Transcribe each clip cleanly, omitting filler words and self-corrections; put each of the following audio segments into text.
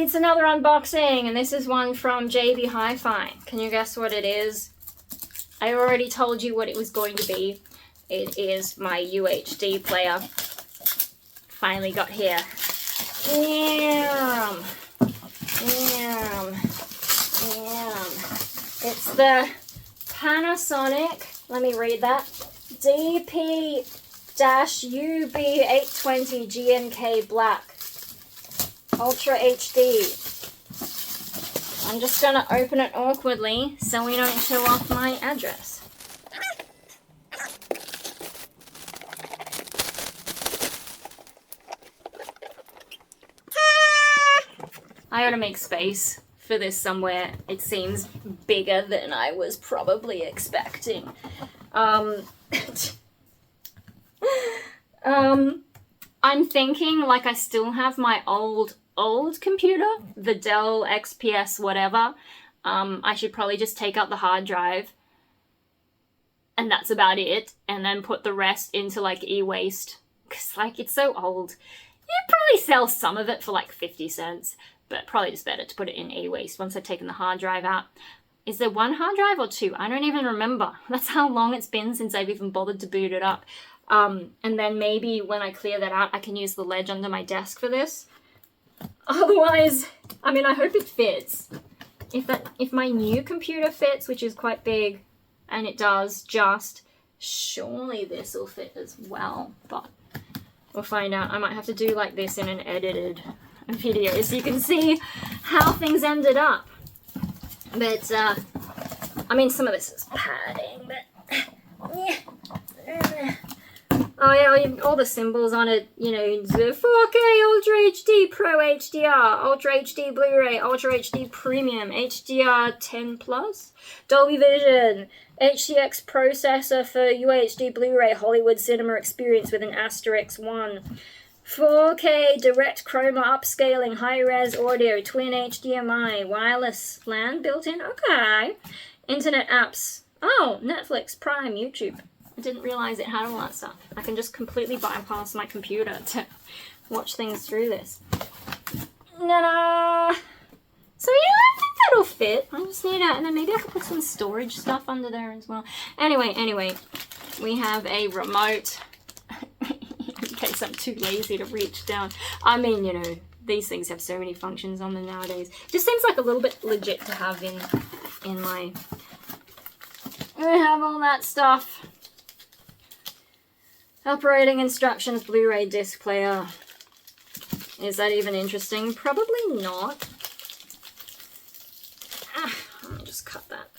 It's another unboxing, and this is one from JB Hi-Fi. Can you guess what it is? I already told you what it was going to be. It is my UHD player. Finally got here. Damn. It's the Panasonic, let me read that, DP-UB820 GNK Black. Ultra HD. I'm just gonna open it awkwardly so we don't show off my address. I ought to make space for this somewhere. It seems bigger than I was probably expecting. I'm thinking like I still have my old computer, the Dell XPS whatever. I should probably just take out the hard drive and that's about it, and then put the rest into like e-waste, because like it's so old. You'd probably sell some of it for like 50 cents, but probably just better to put it in e-waste once I've taken the hard drive out. Is there one hard drive or two? I don't even remember. That's how long it's been since I've even bothered to boot it up. And then maybe when I clear that out, I can use the ledge under my desk for this. Otherwise, I mean, I hope it fits. If my new computer fits, which is quite big, and it does just, surely this will fit as well. But we'll find out. I might have to do like this in an edited video so you can see how things ended up. But, I mean, some of this is padding, but, yeah. Oh yeah, all the symbols on it, you know, 4K Ultra HD Pro HDR, Ultra HD Blu-ray, Ultra HD Premium, HDR 10 Plus, Dolby Vision, HDX processor for UHD Blu-ray, Hollywood cinema experience with an asterisk 1, 4K direct chroma upscaling, high-res audio, twin HDMI, wireless LAN built-in, okay, internet apps, oh, Netflix, Prime, YouTube. I didn't realize it had all that stuff. I can just completely bypass my computer to watch things through this. Ta-da! So yeah, I think that'll fit. I just need and then maybe I could put some storage stuff under there as well. Anyway, we have a remote in case I'm too lazy to reach down. I mean, you know, these things have so many functions on them nowadays. Just seems like a little bit legit to have in my... We have all that stuff. Operating instructions, Blu-ray disc player. Is that even interesting? Probably not. Let me just cut that.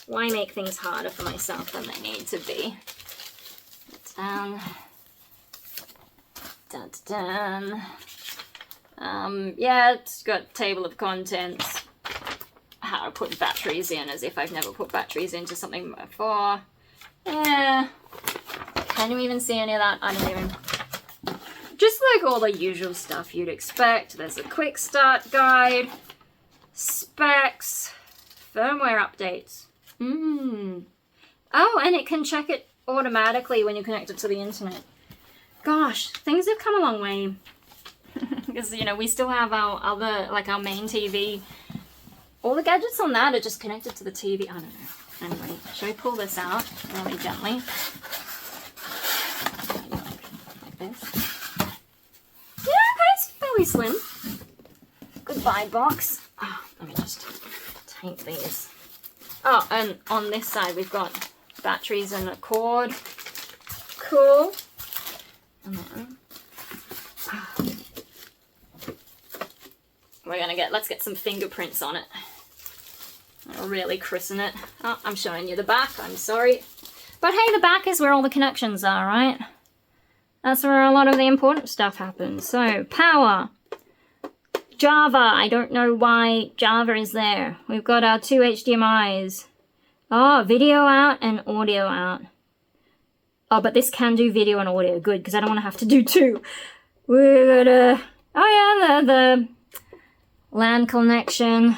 Why make things harder for myself than they need to be? Dun. Dun, dun, dun. Yeah, it's got table of contents. How to put batteries in, as if I've never put batteries into something before. Yeah. Can you even see any of that? I don't even. Just like all the usual stuff you'd expect. There's a quick start guide, specs, firmware updates. Oh, and it can check it automatically when you connect it to the internet. Gosh, things have come a long way. Because, you know, we still have our other, like our main TV. All the gadgets on that are just connected to the TV. I don't know. Anyway, shall we pull this out really gently? Like this. Yeah, okay, it's fairly slim. Goodbye box. Oh, let me just take these. Oh, and on this side we've got batteries and a cord. Cool. And then let's get some fingerprints on it. I'll really christen it. Oh, I'm showing you the back, I'm sorry. But hey, the back is where all the connections are, right? That's where a lot of the important stuff happens. So, power. Java, I don't know why Java is there. We've got our 2 HDMIs. Oh, video out and audio out. Oh, but this can do video and audio. Good, because I don't want to have to do two. We're gonna... Oh yeah, the LAN connection.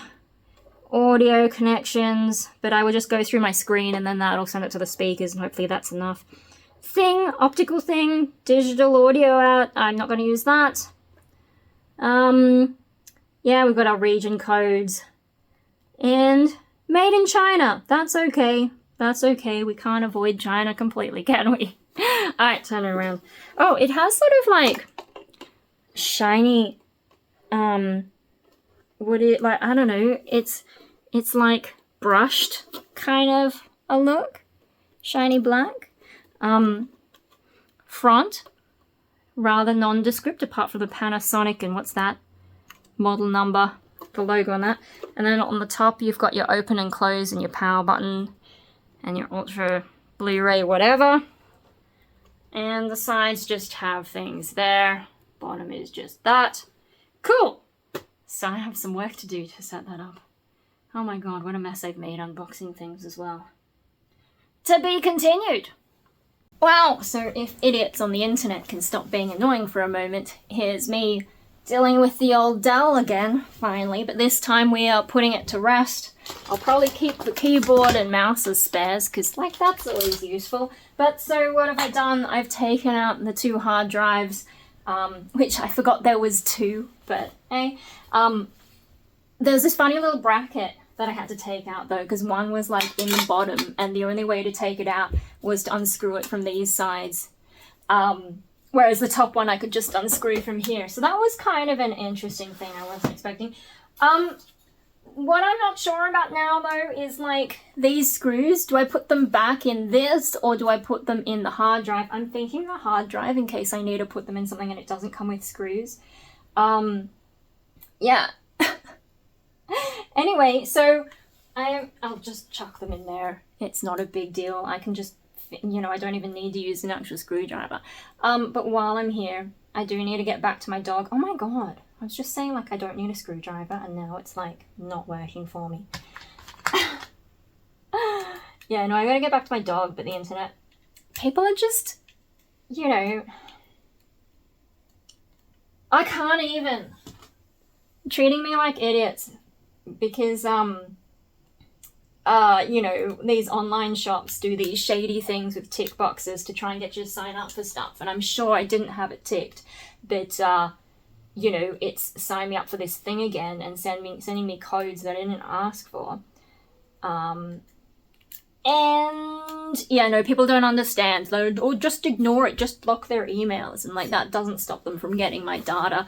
Audio connections, but I will just go through my screen and then that'll send it to the speakers and hopefully that's enough. Thing, optical thing, digital audio out, I'm not going to use that. Yeah, we've got our region codes. And made in China. That's okay. That's okay. We can't avoid China completely, can we? Alright, turn it around. Oh, it has sort of like shiny, what it, like, I don't know, it's like brushed kind of a look. Shiny black. Front, rather nondescript apart from the Panasonic and what's that? Model number, the logo on that. And then on the top you've got your open and close and your power button and your Ultra Blu-ray whatever. And the sides just have things there. Bottom is just that. Cool! So I have some work to do to set that up. Oh my god, what a mess I've made unboxing things as well. To be continued! Wow, so if idiots on the internet can stop being annoying for a moment, here's me dealing with the old Dell again, finally, but this time we are putting it to rest. I'll probably keep the keyboard and mouse as spares, because, like, that's always useful. But so what have I done? I've taken out the 2 hard drives, which I forgot there was 2, but hey. There's this funny little bracket that I had to take out, though, because one was, like, in the bottom, and the only way to take it out was to unscrew it from these sides. Whereas the top one I could just unscrew from here. So that was kind of an interesting thing I wasn't expecting. What I'm not sure about now, though, is, like, these screws. Do I put them back in this, or do I put them in the hard drive? I'm thinking the hard drive in case I need to put them in something and it doesn't come with screws. Yeah. Anyway, so I'll just chuck them in there. It's not a big deal. I can just, you know, I don't even need to use an actual screwdriver. But while I'm here, I do need to get back to my dog. Oh my god. I was just saying, like, I don't need a screwdriver, and now it's, like, not working for me. Yeah, no, I gotta get back to my dog, but the internet. People are just, you know, I can't even. Treating me like idiots. Because, you know, these online shops do these shady things with tick boxes to try and get you to sign up for stuff. And I'm sure I didn't have it ticked, but, you know, it's sign me up for this thing again and sending me codes that I didn't ask for. And, yeah, no, people don't understand. Or just ignore it, just block their emails. And, like, that doesn't stop them from getting my data.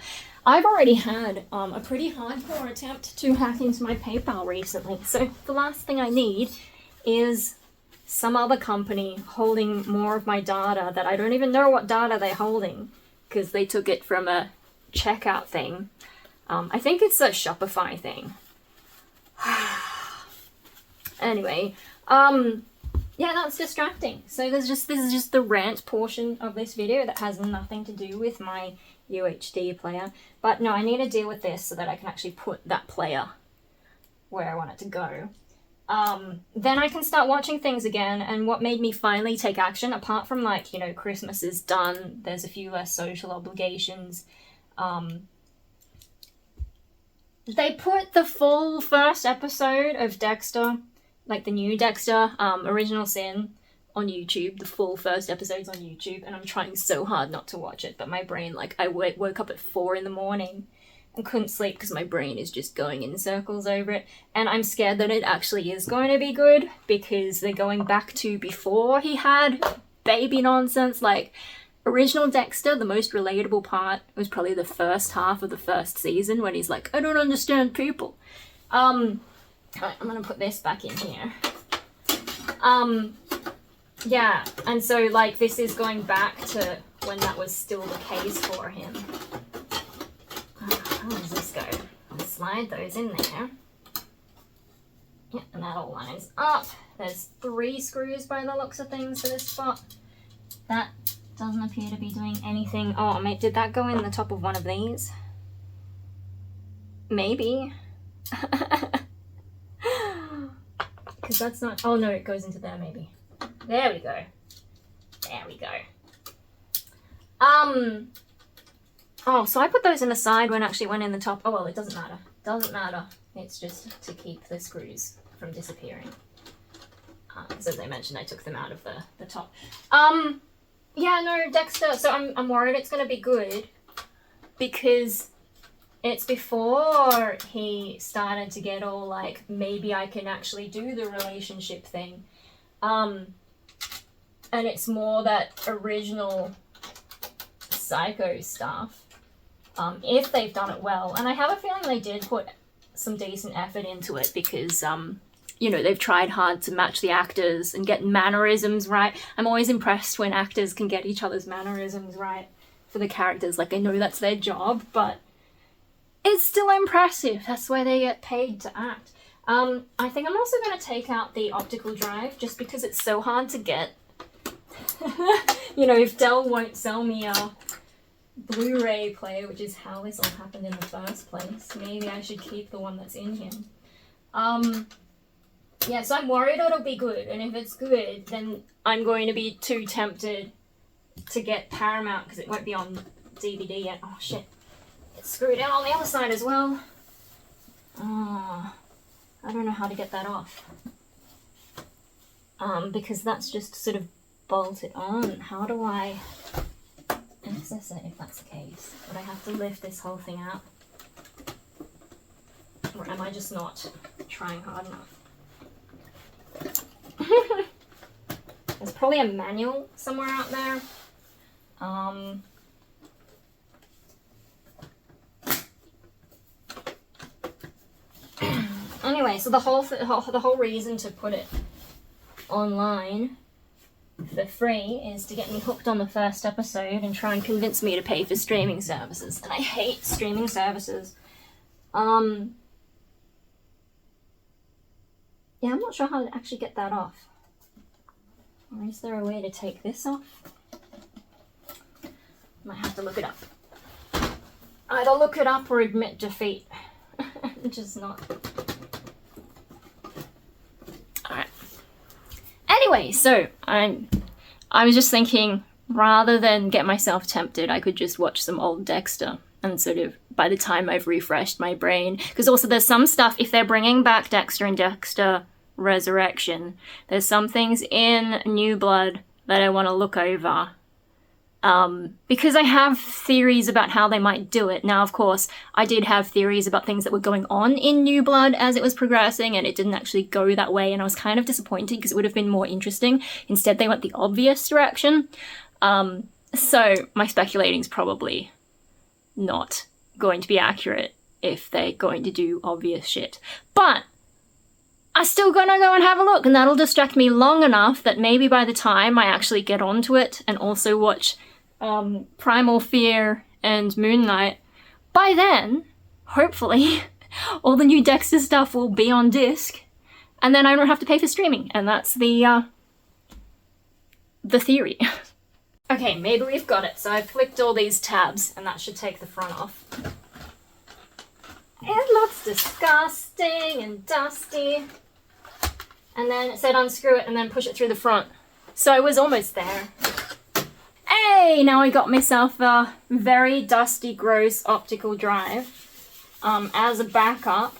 I've already had a pretty hardcore attempt to hack into my PayPal recently, so the last thing I need is some other company holding more of my data that I don't even know what data they're holding, because they took it from a checkout thing. I think it's a Shopify thing. Anyway, yeah, that's distracting. So this is just the rant portion of this video that has nothing to do with my UHD player. But no, I need to deal with this so that I can actually put that player where I want it to go. Then I can start watching things again, and what made me finally take action, apart from, like, you know, Christmas is done, there's a few less social obligations, they put the full first episode of Dexter, like the new Dexter, Original Sin, on YouTube. The full first episode's on YouTube, and I'm trying so hard not to watch it, but my brain, like, I woke up at 4 in the morning and couldn't sleep because my brain is just going in circles over it, and I'm scared that it actually is going to be good, because they're going back to before he had baby nonsense. Like, original Dexter, the most relatable part was probably the first half of the first season when he's like, I don't understand people. Alright, I'm gonna put this back in here. Yeah, and so, like, this is going back to when that was still the case for him. How does this go? I'll slide those in there. Yeah, and that all lines up. There's 3 screws by the looks of things for this spot. That doesn't appear to be doing anything. Oh, mate, did that go in the top of one of these? Maybe. Because that's not... Oh, no, it goes into there, maybe. There we go. There we go. Oh, so I put those in the side when actually went in the top. Oh, well, it doesn't matter. Doesn't matter. It's just to keep the screws from disappearing. Because as I mentioned, I took them out of the top. Yeah, no, Dexter. So I'm worried it's going to be good. Because It's before he started to get all like, maybe I can actually do the relationship thing. And it's more that original Psycho stuff, if they've done it well. And I have a feeling they did put some decent effort into it because, you know, they've tried hard to match the actors and get mannerisms right. I'm always impressed when actors can get each other's mannerisms right for the characters. Like, I know that's their job, but it's still impressive. That's why they get paid to act. I think I'm also going to take out the optical drive just because it's so hard to get. You know, if Dell won't sell me a Blu-ray player, which is how this all happened in the first place, maybe I should keep the one that's in here. Yeah, so I'm worried it'll be good, and if it's good, then I'm going to be too tempted to get Paramount because it won't be on DVD yet. Oh shit, it's screwed in on the other side as well. Oh, I don't know how to get that off. Because that's just sort of bolted on. How do I access it if that's the case? Would I have to lift this whole thing out? Or am I just not trying hard enough? There's probably a manual somewhere out there. Anyway, so the whole reason to put it online for free is to get me hooked on the first episode and try and convince me to pay for streaming services. And I hate streaming services. Yeah, I'm not sure how to actually get that off. Or is there a way to take this off? Might have to look it up. Either look it up or admit defeat. Just not. Alright. Anyway, so I was just thinking, rather than get myself tempted, I could just watch some old Dexter. And sort of, by the time I've refreshed my brain, because also there's some stuff, if they're bringing back Dexter and Dexter Resurrection, there's some things in New Blood that I want to look over. Because I have theories about how they might do it. Now, of course, I did have theories about things that were going on in New Blood as it was progressing, and it didn't actually go that way, and I was kind of disappointed because it would have been more interesting. Instead, they went the obvious direction. So my speculating is probably not going to be accurate if they're going to do obvious shit. But I'm still gonna go and have a look, and that'll distract me long enough that maybe by the time I actually get onto it and also watch Primal Fear and Moon Knight, by then, hopefully, all the new Dexter stuff will be on disc, and then I don't have to pay for streaming, and that's the theory. Okay, maybe we've got it. So I've flicked all these tabs, and that should take the front off. It looks disgusting and dusty. And then it said unscrew it and then push it through the front. So I was almost there. Hey, now I got myself a very dusty, gross optical drive as a backup.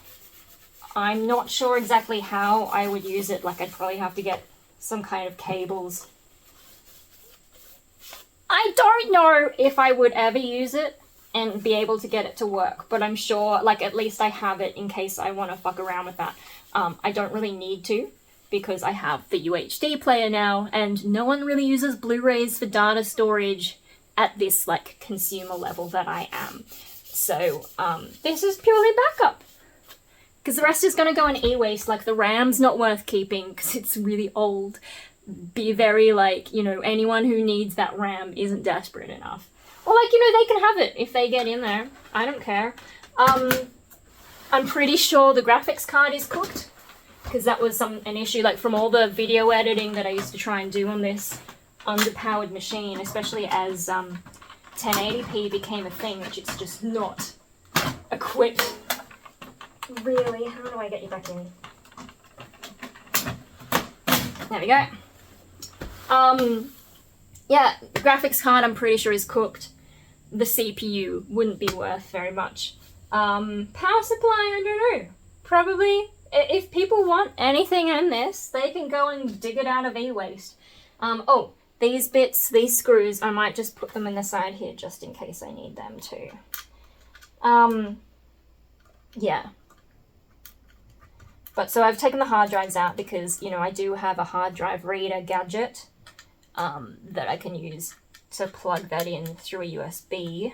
I'm not sure exactly how I would use it. Like, I'd probably have to get some kind of cables. I don't know if I would ever use it and be able to get it to work, but I'm sure, like, at least I have it in case I want to fuck around with that. I don't really need to, because I have the UHD player now, and no one really uses Blu-rays for data storage at this, like, consumer level that I am. So, this is purely backup. Because the rest is going to go in e-waste. Like, the RAM's not worth keeping because it's really old. Be very, like, you know, anyone who needs that RAM isn't desperate enough. Or, like, you know, they can have it if they get in there. I don't care. I'm pretty sure the graphics card is cooked, because that was an issue, like, from all the video editing that I used to try and do on this underpowered machine, especially as 1080p became a thing, which it's just not equipped. Really? How do I get you back in? There we go. Yeah, the graphics card I'm pretty sure is cooked. The CPU wouldn't be worth very much. Power supply, I don't know. Probably, if people want anything in this, they can go and dig it out of e-waste. Oh, these bits, these screws, I might just put them in the side here just in case I need them too. yeah. But so I've taken the hard drives out because, you know, I do have a hard drive reader gadget that I can use to plug that in through a USB.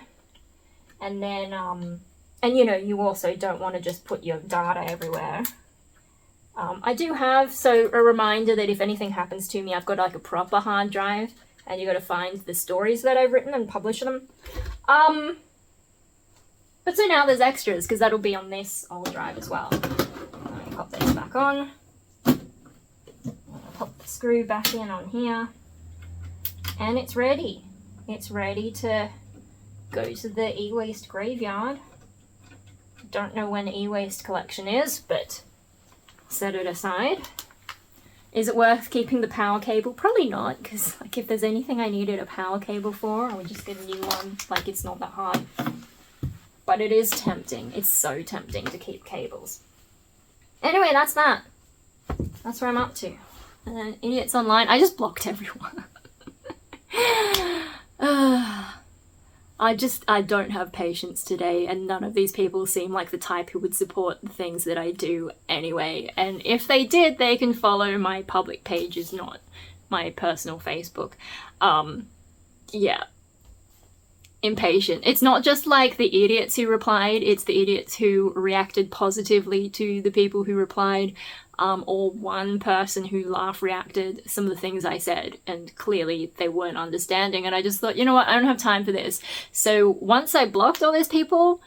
And then, and you know, you also don't want to just put your data everywhere. I do have, so a reminder that if anything happens to me, I've got like a proper hard drive, and you got to find the stories that I've written and publish them. But so now there's extras, because that'll be on this old drive as well. Pop this back on. Pop the screw back in on here. And it's ready. It's ready to go to the e-waste graveyard. Don't know when e-waste collection is, but set it aside. Is it worth keeping the power cable? Probably not, because like if there's anything I needed a power cable for, I would just get a new one. Like, it's not that hard. But it is tempting. It's so tempting to keep cables. Anyway, that's that. That's where I'm up to. Idiots online. I just blocked everyone. I don't have patience today, and none of these people seem like the type who would support the things that I do anyway. And if they did, they can follow my public pages, not my personal Facebook. Yeah. Impatient. It's not just like the idiots who replied, it's the idiots who reacted positively to the people who replied, or one person who laugh reacted some of the things I said, and clearly they weren't understanding, and I just thought, you know what, I don't have time for this. So once I blocked all those people,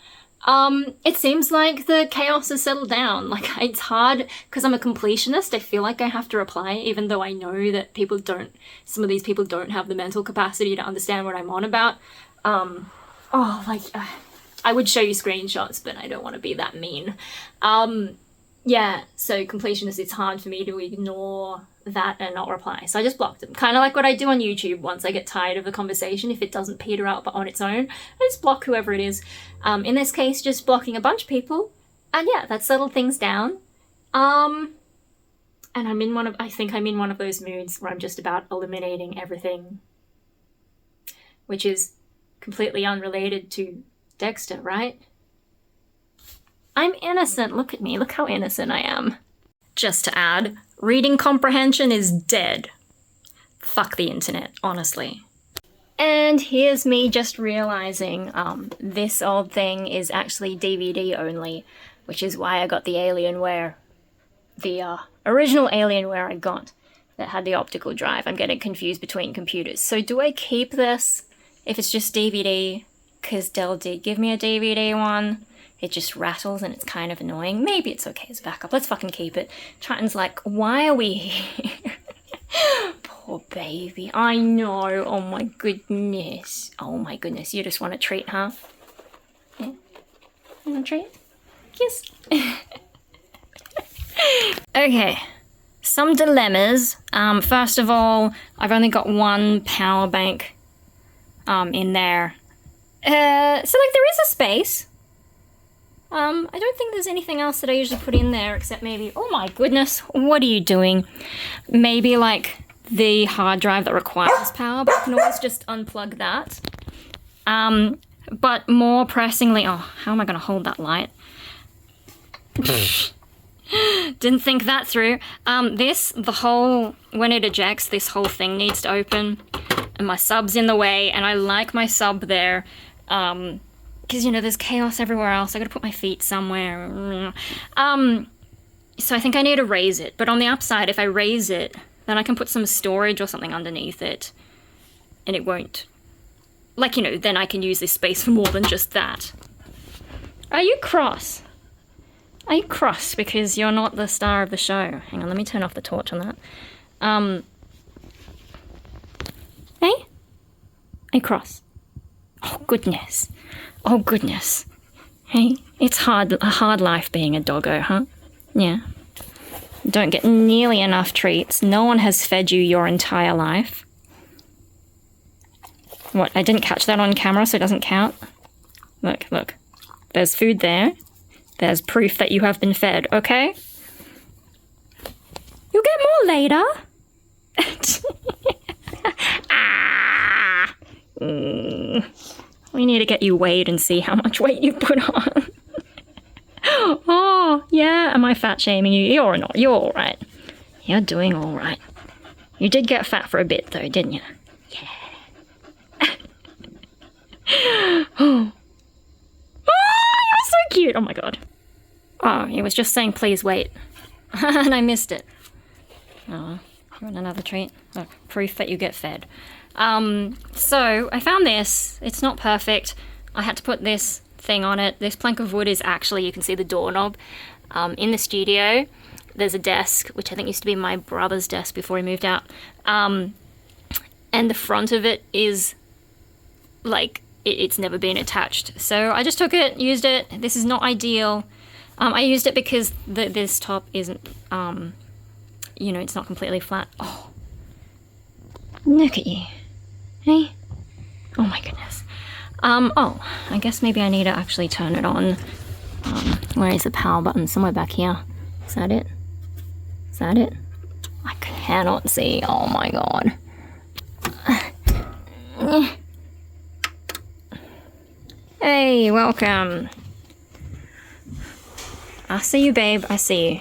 it seems like the chaos has settled down. Like, it's hard, because I'm a completionist, I feel like I have to reply, even though I know that some of these people don't have the mental capacity to understand what I'm on about. I would show you screenshots, but I don't want to be that mean. Yeah, so completionist, it's hard for me to ignore that and not reply. So I just blocked them. Kind of like what I do on YouTube once I get tired of the conversation. If it doesn't peter out on its own, I just block whoever it is. In this case, just blocking a bunch of people. And yeah, that settled things down. And I think I'm in one of those moods where I'm just about eliminating everything, which is completely unrelated to Dexter, right? I'm innocent, look at me, look how innocent I am. Just to add, reading comprehension is dead. Fuck the internet, honestly. And here's me just realizing this old thing is actually DVD only, which is why I got the Alienware, the original Alienware I got that had the optical drive. I'm getting confused between computers. So do I keep this if it's just DVD? Because Dell did give me a DVD one. It just rattles and it's kind of annoying. Maybe it's okay as backup. Let's fucking keep it. Triton's like, why are we here? Poor baby. I know. Oh my goodness. Oh my goodness. You just want a treat, huh? Yeah? You want a treat? Kiss. Okay. Some dilemmas. First of all, I've only got one power bank in there. So like there is a space. I don't think there's anything else that I usually put in there except maybe, oh my goodness, what are you doing? Maybe like the hard drive that requires power, but I can always just unplug that. But more pressingly, oh, how am I going to hold that light? Didn't think that through. When it ejects, this whole thing needs to open, and my sub's in the way, and I like my sub there, because, you know, there's chaos everywhere else. I gotta put my feet somewhere. So I think I need to raise it. But on the upside, if I raise it, then I can put some storage or something underneath it. And it won't... Like, you know, then I can use this space for more than just that. Are you cross? Are you cross because you're not the star of the show? Hang on, let me turn off the torch on that. Hey? Are you cross? Oh, goodness. Oh, goodness. Hey, it's a hard life being a doggo, huh? Yeah. Don't get nearly enough treats. No one has fed you your entire life. What, I didn't catch that on camera, so it doesn't count? Look, look. There's food there. There's proof that you have been fed, okay? You'll get more later. Ah! We need to get you weighed and see how much weight you put on. I fat shaming you? You're not. You're alright. You're doing alright. You did get fat for a bit though, didn't you? Yeah. Oh, you're so cute. Oh my god. Oh, he was just saying please wait. And I missed it. Oh, you want another treat? Oh, proof that you get fed. So I found this. It's not perfect. I had to put this thing on it. This plank of wood is actually, you can see the doorknob. In the studio, there's a desk, which I think used to be my brother's desk before he moved out. And the front of it is like, it's never been attached. So I just took it, used it. This is not ideal. I used it because this top isn't, you know, it's not completely flat. Oh, look at you. Hey? Oh my goodness. Oh, I guess maybe I need to actually turn it on. Where is the power button? Somewhere back here. Is that it? Is that it? I cannot see. Oh my god. Hey, welcome. I see you, babe. I see you.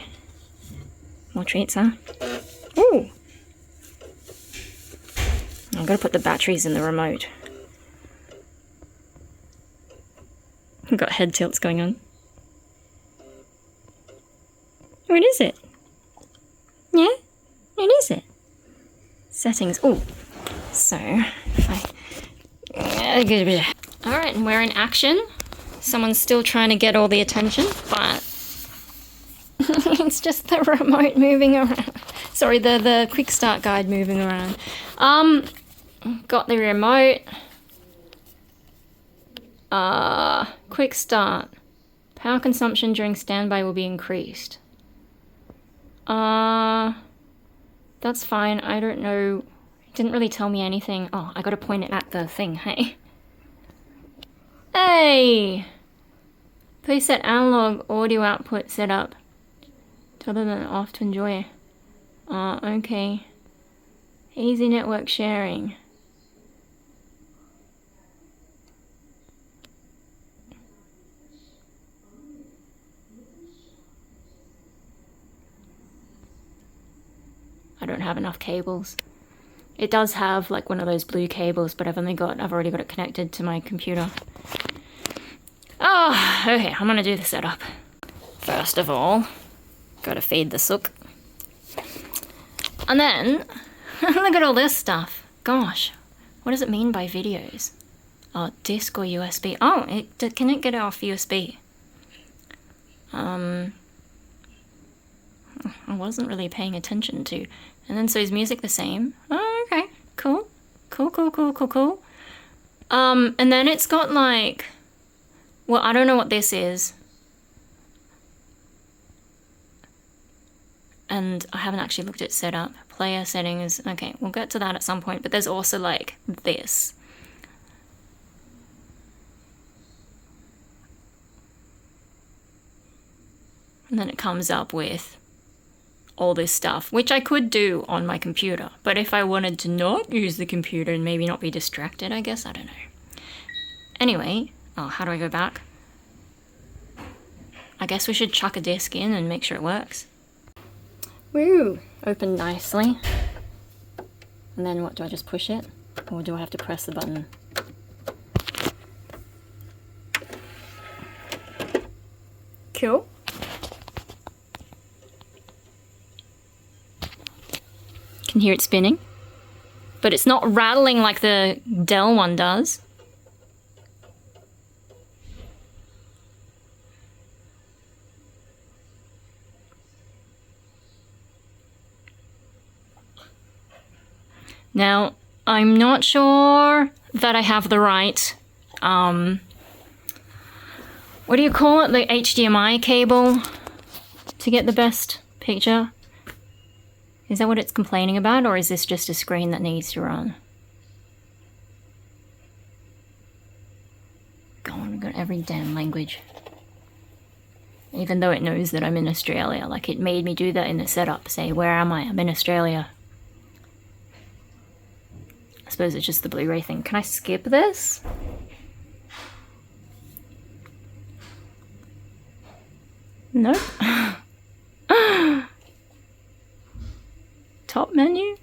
More treats, huh? Ooh! I've got to put the batteries in the remote. I've got head tilts going on. What is it? Yeah? What is it? Settings. Oh. So, if I... Alright, we're in action. Someone's still trying to get all the attention, but... it's just the remote moving around. Sorry, the quick start guide moving around. Got the remote. Quick start. Power consumption during standby will be increased. That's fine. I don't know. It didn't really tell me anything. Oh, I gotta point it at the thing, hey? Hey! Please set analog audio output setup to other than off to enjoy. Okay. Easy network sharing. I don't have enough cables. It does have like one of those blue cables, but I've already got it connected to my computer. Oh, okay, I'm gonna do the setup. First of all, gotta feed the sook. And then, look at all this stuff. Gosh, what does it mean by videos? Oh, disc or USB. Oh, can it get off USB? I wasn't really paying attention to. And then, so is music the same? Oh, okay, cool. Cool. And then it's got like, well, I don't know what this is. And I haven't actually looked at setup. Player settings, okay, we'll get to that at some point, but there's also like this. And then it comes up with all this stuff, which I could do on my computer, but if I wanted to not use the computer and maybe not be distracted, I guess, I don't know. Anyway, oh, how do I go back? I guess we should chuck a disc in and make sure it works. Woo! Opened nicely. And then what, do I just push it? Or do I have to press the button? Cool. Can hear it spinning. But it's not rattling like the Dell one does. Now, I'm not sure that I have the right, what do you call it? The HDMI cable to get the best picture? Is that what it's complaining about, or is this just a screen that needs to run? God, we've got every damn language. Even though it knows that I'm in Australia, like it made me do that in the setup, say, where am I? I'm in Australia. I suppose it's just the Blu-ray thing. Can I skip this? Nope. top menu.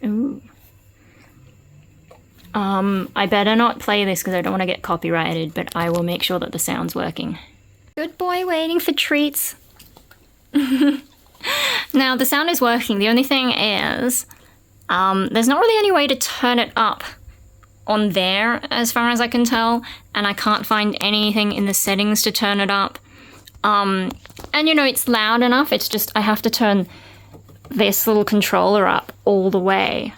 Ooh. I better not play this because I don't want to get copyrighted, but I will make sure that the sound's working. Good boy waiting for treats. Now, the sound is working. The only thing is, there's not really any way to turn it up on there, as far as I can tell, and I can't find anything in the settings to turn it up. And you know, it's loud enough, it's just I have to turn this little controller up all the way.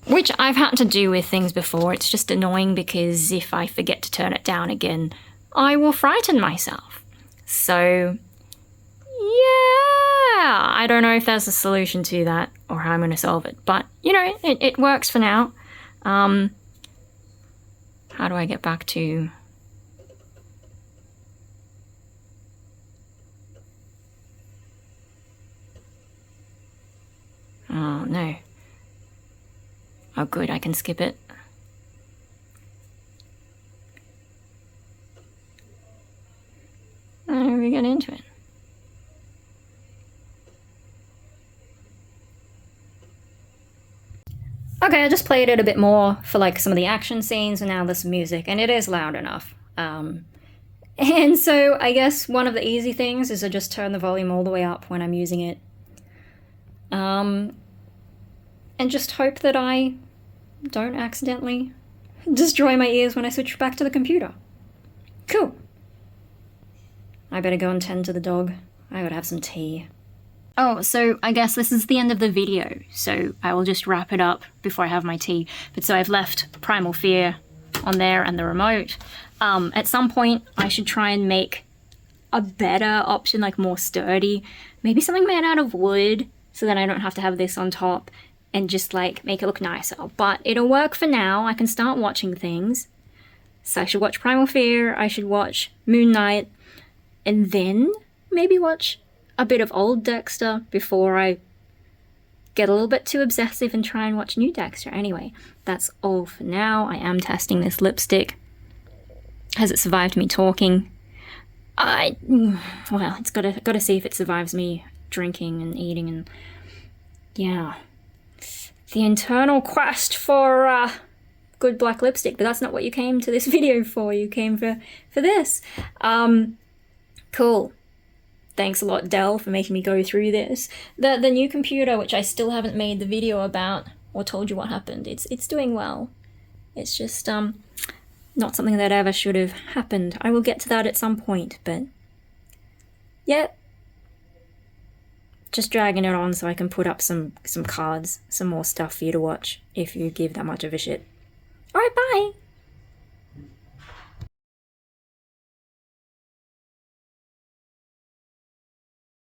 Which I've had to do with things before. It's just annoying because if I forget to turn it down again, I will frighten myself. So, yeah, I don't know if there's a solution to that or how I'm going to solve it. But, you know, it works for now. How do I get back to... Oh, no. Oh, good, I can skip it. How do we get into it? Okay, I just played it a bit more for like some of the action scenes, and now there's some music, and it is loud enough. And so I guess one of the easy things is to just turn the volume all the way up when I'm using it. And just hope that I don't accidentally destroy my ears when I switch back to the computer. Cool. I better go and tend to the dog. I gotta have some tea. Oh, so I guess this is the end of the video, so I will just wrap it up before I have my tea. But so I've left Primal Fear on there and the remote. At some point, I should try and make a better option, like more sturdy. Maybe something made out of wood, so that I don't have to have this on top, and just like make it look nicer. But it'll work for now. I can start watching things. So I should watch Primal Fear, I should watch Moon Knight, and then maybe watch a bit of old Dexter before I get a little bit too obsessive and try and watch new Dexter. Anyway, that's all for now. I am testing this lipstick. Has it survived me talking? Well, it's gotta see if it survives me drinking and eating and... yeah. The internal quest for good black lipstick, but that's not what you came to this video for. You came for this. Cool. Thanks a lot, Dell, for making me go through this. The new computer, which I still haven't made the video about or told you what happened, it's doing well. It's just not something that ever should have happened. I will get to that at some point, but yeah. Just dragging it on so I can put up some cards, some more stuff for you to watch if you give that much of a shit. Alright, bye!